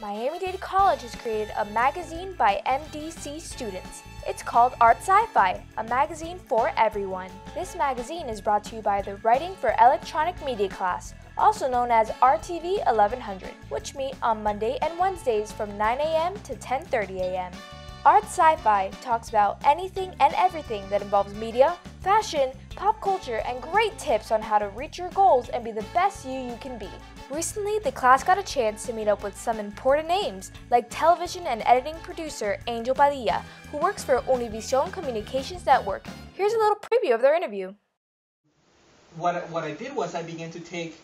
Miami-Dade College has created a magazine by MDC students. It's called Art Sci-Fi, a magazine for everyone. This magazine is brought to you by the Writing for Electronic Media class, also known as RTV 1100, which meet on Monday and Wednesdays from 9 a.m. to 10:30 a.m. Art Sci-Fi talks about anything and everything that involves media, fashion, pop culture, and great tips on how to reach your goals and be the best you can be. Recently, the class got a chance to meet up with some important names, like television and editing producer Angel Padilla, who works for Univision Communications Network. Here's a little preview of their interview. What I did was I began to take,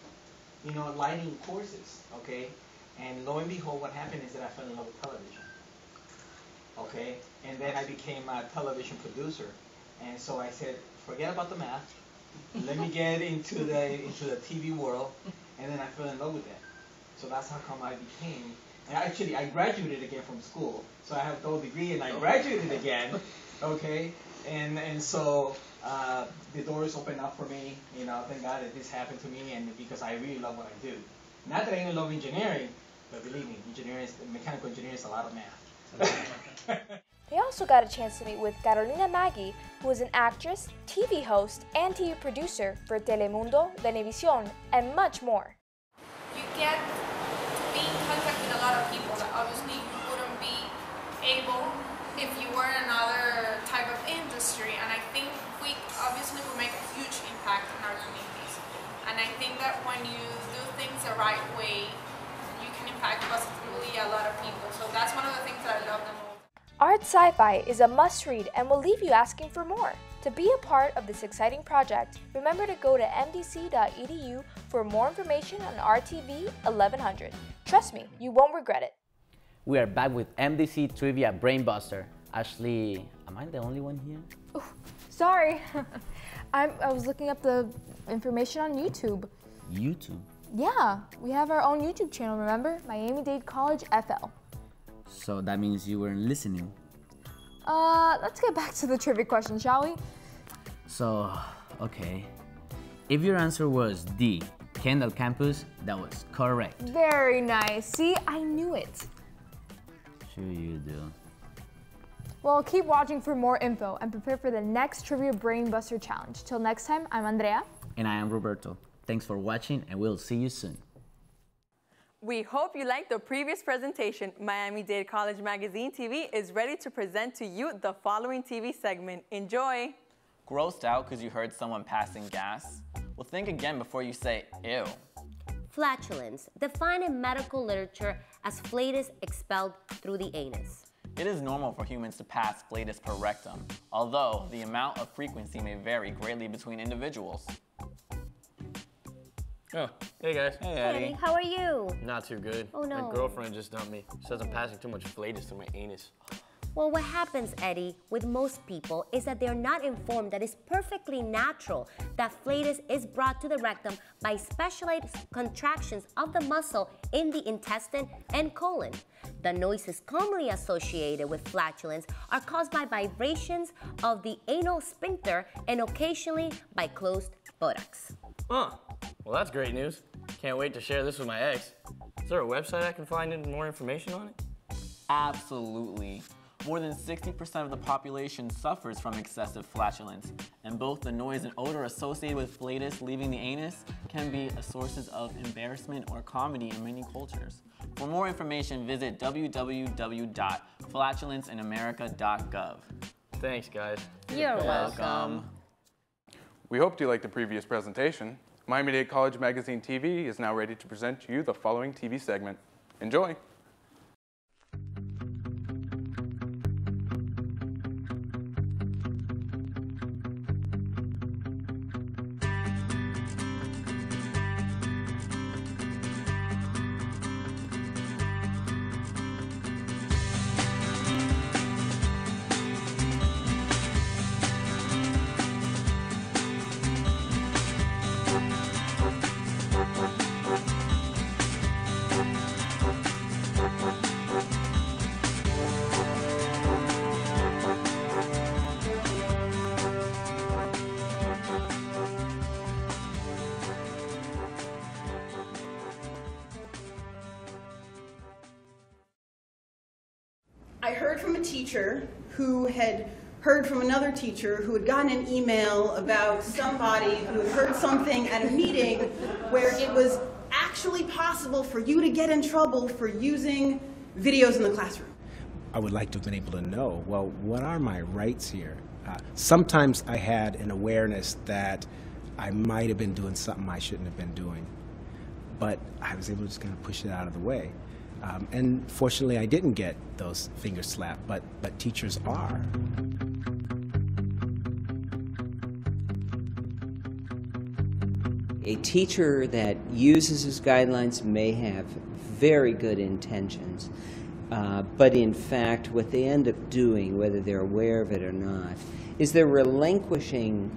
lighting courses, okay? And lo and behold, what happened is that I fell in love with television, okay? And then I became a television producer. And so I said, forget about the math. Let me get into the TV world. And then I fell in love with that. So that's how come I became. And actually, I graduated again from school. So I have a double degree, and I graduated again. Okay, and so the doors opened up for me. Thank God that this happened to me, and because I really love what I do. Not that I even love engineering, but believe me, mechanical engineering is a lot of math. They also got a chance to meet with Carolina Maggi, who is an actress, TV host, and TV producer for Telemundo, Venevisión, and much more. You get to be in contact with a lot of people that obviously you wouldn't be able if you were in another type of industry, and I think we obviously will make a huge impact in our communities. And I think that when you do things the right way, you can impact positively a lot of people. So that's one of the things that I love the most. Art Sci-Fi is a must-read and will leave you asking for more. To be a part of this exciting project, remember to go to mdc.edu for more information on RTV 1100. Trust me, you won't regret it. We are back with MDC Trivia Brainbuster. Ashley, am I the only one here? Ooh, sorry. I was looking up the information on YouTube. YouTube? Yeah, we have our own YouTube channel, remember? Miami-Dade College FL. So that means you weren't listening. Let's get back to the trivia question, shall we? So, okay. If your answer was D, Kendall Campus, that was correct. Very nice. See, I knew it. Sure you do. Well, keep watching for more info and prepare for the next Trivia Brainbuster Challenge. Till next time, I'm Andrea. And I am Roberto. Thanks for watching, and we'll see you soon. We hope you liked the previous presentation. Miami-Dade College Magazine TV is ready to present to you the following TV segment. Enjoy! Grossed out because you heard someone passing gas? Well, think again before you say, ew. Flatulence, defined in medical literature as flatus expelled through the anus. It is normal for humans to pass flatus per rectum, although the amount of frequency may vary greatly between individuals. Oh, hey guys. Hey Eddie, how are you? Not too good. Oh no. My girlfriend just dumped me. Says I'm passing too much flatus through my anus. Well, what happens, Eddie, with most people is that they're not informed that it's perfectly natural that flatus is brought to the rectum by specialized contractions of the muscle in the intestine and colon. The noises commonly associated with flatulence are caused by vibrations of the anal sphincter and occasionally by closed buttocks. Huh. Well, that's great news. Can't wait to share this with my ex. Is there a website I can find more information on it? Absolutely. More than 60% of the population suffers from excessive flatulence, and both the noise and odor associated with flatus leaving the anus can be sources of embarrassment or comedy in many cultures. For more information, visit www.flatulanceinamerica.gov. Thanks, guys. You're welcome. We hoped you liked the previous presentation. Miami-Dade College Magazine TV is now ready to present to you the following TV segment. Enjoy! I heard from a teacher who had heard from another teacher who had gotten an email about somebody who had heard something at a meeting where it was actually possible for you to get in trouble for using videos in the classroom. I would like to have been able to know, well, what are my rights here? Sometimes I had an awareness that I might have been doing something I shouldn't have been doing, but I was able to just kind of push it out of the way. And fortunately, I didn't get those fingers slapped, but teachers are. A teacher that uses his guidelines may have very good intentions, but in fact what they end up doing, whether they're aware of it or not, is they're relinquishing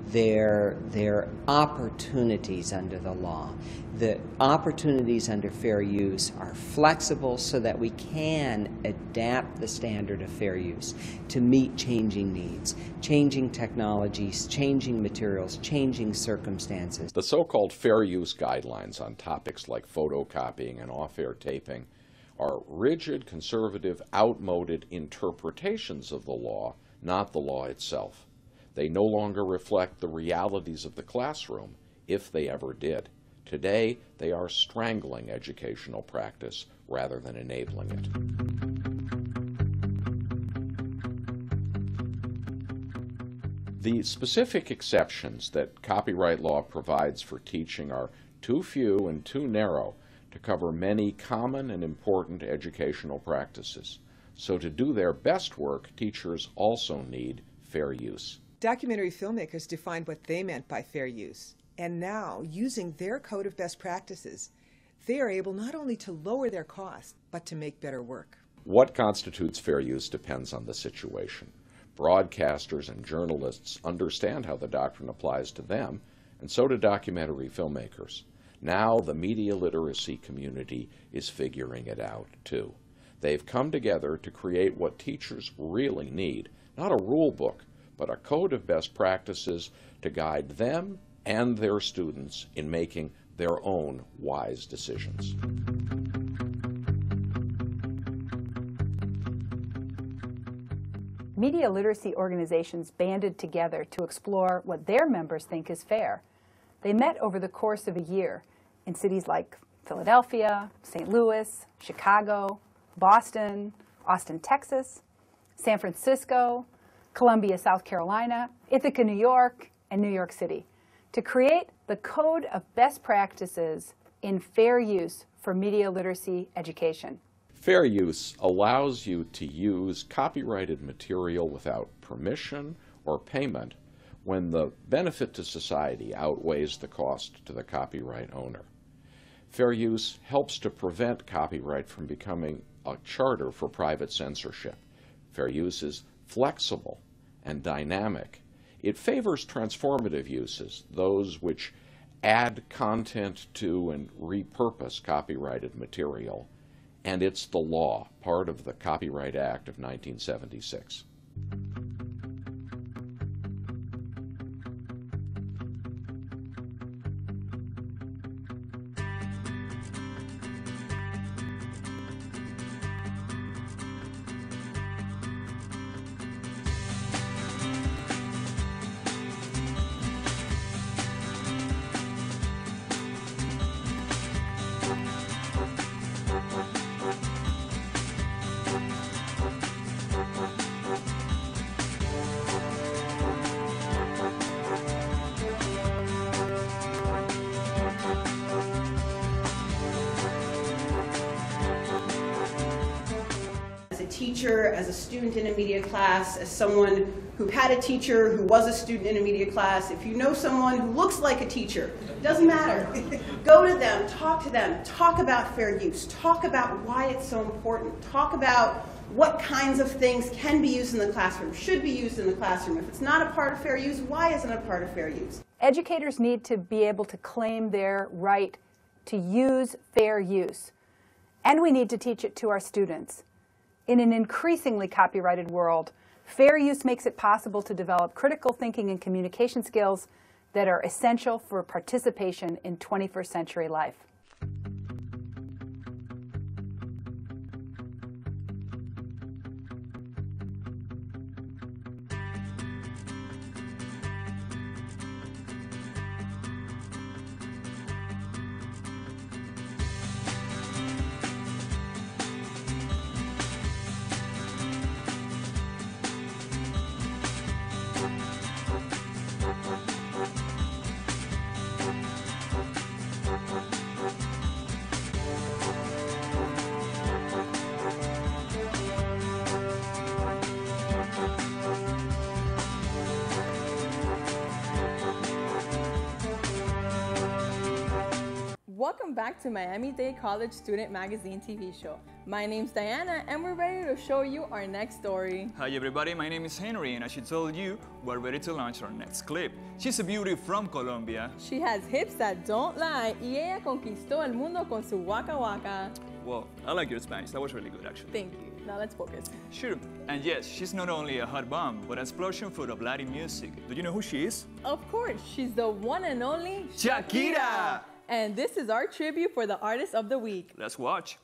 their opportunities under the law. The opportunities under fair use are flexible so that we can adapt the standard of fair use to meet changing needs, changing technologies, changing materials, changing circumstances. The so-called fair use guidelines on topics like photocopying and off-air taping are rigid, conservative, outmoded interpretations of the law, not the law itself. They no longer reflect the realities of the classroom, if they ever did. Today, they are strangling educational practice rather than enabling it. The specific exceptions that copyright law provides for teaching are too few and too narrow to cover many common and important educational practices. So to do their best work, teachers also need fair use. Documentary filmmakers defined what they meant by fair use. And now, using their code of best practices, they are able not only to lower their costs, but to make better work. What constitutes fair use depends on the situation. Broadcasters and journalists understand how the doctrine applies to them, and so do documentary filmmakers. Now the media literacy community is figuring it out, too. They've come together to create what teachers really need, not a rule book, but a code of best practices to guide them and their students in making their own wise decisions. Media literacy organizations banded together to explore what their members think is fair. They met over the course of a year in cities like Philadelphia, St. Louis, Chicago, Boston, Austin, Texas, San Francisco, Columbia, South Carolina, Ithaca, New York, and New York City, to create the Code of Best Practices in Fair Use for Media Literacy Education. Fair use allows you to use copyrighted material without permission or payment when the benefit to society outweighs the cost to the copyright owner. Fair use helps to prevent copyright from becoming a charter for private censorship. Fair use is flexible and dynamic. It favors transformative uses, those which add content to and repurpose copyrighted material, and it's the law, part of the Copyright Act of 1976. Teacher, as a student in a media class, as someone who had a teacher who was a student in a media class, if you know someone who looks like a teacher, it doesn't matter. Go to them, talk about fair use, talk about why it's so important, talk about what kinds of things can be used in the classroom, should be used in the classroom. If it's not a part of fair use, why isn't it a part of fair use? Educators need to be able to claim their right to use fair use, and we need to teach it to our students. In an increasingly copyrighted world, fair use makes it possible to develop critical thinking and communication skills that are essential for participation in 21st century life. welcome back to Miami-Dade College Student Magazine TV show. My name's Diana and we're ready to show you our next story. Hi everybody, my name is Henry and as she told you, we're ready to launch our next clip. She's a beauty from Colombia. She has hips that don't lie y ella conquistó el mundo con su waka waka. Well, I like your Spanish, that was really good actually. Thank you. Now let's focus. Sure, and yes, she's not only a hot bomb, but an explosion full of Latin music. Do you know who she is? Of course, she's the one and only Shakira! And this is our tribute for the Artist of the Week. Let's watch.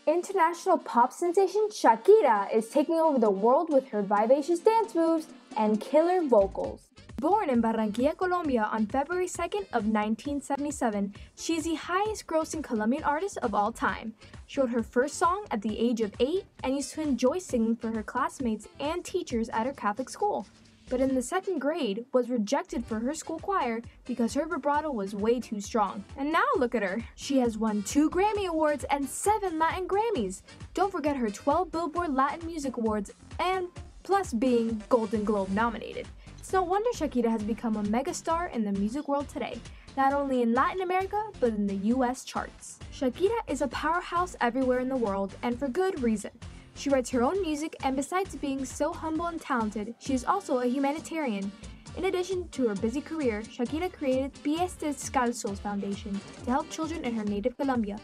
International pop sensation Shakira is taking over the world with her vivacious dance moves and killer vocals. Born in Barranquilla, Colombia on February 2nd of 1977, she is the highest grossing Colombian artist of all time. She wrote her first song at the age of 8 and used to enjoy singing for her classmates and teachers at her Catholic school. But in the 2nd grade, was rejected for her school choir because her vibrato was way too strong. And now look at her. She has won 2 Grammy Awards and 7 Latin Grammys. Don't forget her 12 Billboard Latin Music Awards and plus being Golden Globe nominated. It's no wonder Shakira has become a megastar in the music world today, not only in Latin America, but in the US charts. Shakira is a powerhouse everywhere in the world, and for good reason. She writes her own music, and besides being so humble and talented, she is also a humanitarian. In addition to her busy career, Shakira created Pies Descalzos Foundation to help children in her native Colombia.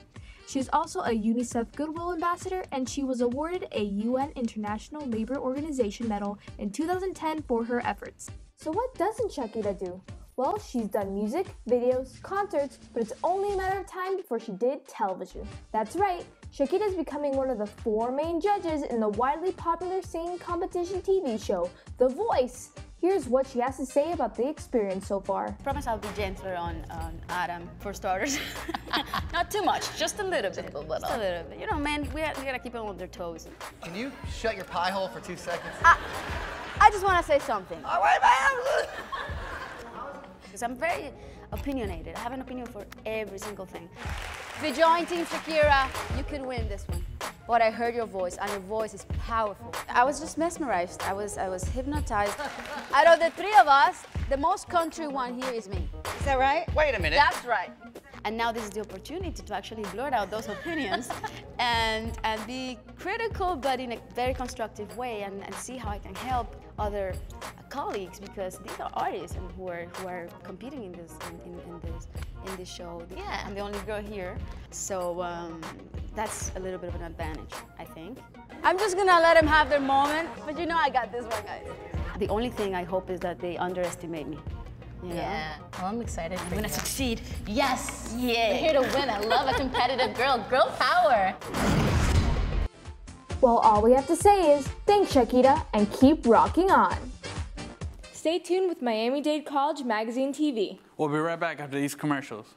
She is also a UNICEF Goodwill Ambassador, and she was awarded a UN International Labour Organization medal in 2010 for her efforts. So what doesn't Shakira do? Well, she's done music, videos, concerts, but it's only a matter of time before she did television. That's right, Shakira is becoming one of the 4 main judges in the widely popular singing competition TV show, The Voice. Here's what she has to say about the experience so far. I promise I'll be gentler on Adam, for starters. Not too much, just a little bit. Just a little bit. You know, man, we gotta keep them on their toes. Can you shut your pie hole for 2 seconds? I just want to say something. Oh, wait, man! Because I'm very opinionated. I have an opinion for every single thing. If you join Team Shakira, you could win this one. But I heard your voice, and your voice is powerful. I was just mesmerized. I was hypnotized. Out of the 3 of us, the most country one here is me. Is that right? Wait a minute. That's right. And now this is the opportunity to actually blurt out those opinions and be critical, but in a very constructive way, and see how I can help other colleagues, because these are artists and who are competing in this show. Yeah. I'm the only girl here, so that's a little bit of an advantage, I think. I'm just gonna let them have their moment, but you know I got this one, guys. The only thing I hope is that they underestimate me. You know? Well, I'm excited. I'm gonna succeed. Yes. Yeah. We're here to win. I love a competitive girl. Girl power. Well, all we have to say is thanks, Shakira, and keep rocking on. Stay tuned with Miami-Dade College Magazine TV. We'll be right back after these commercials.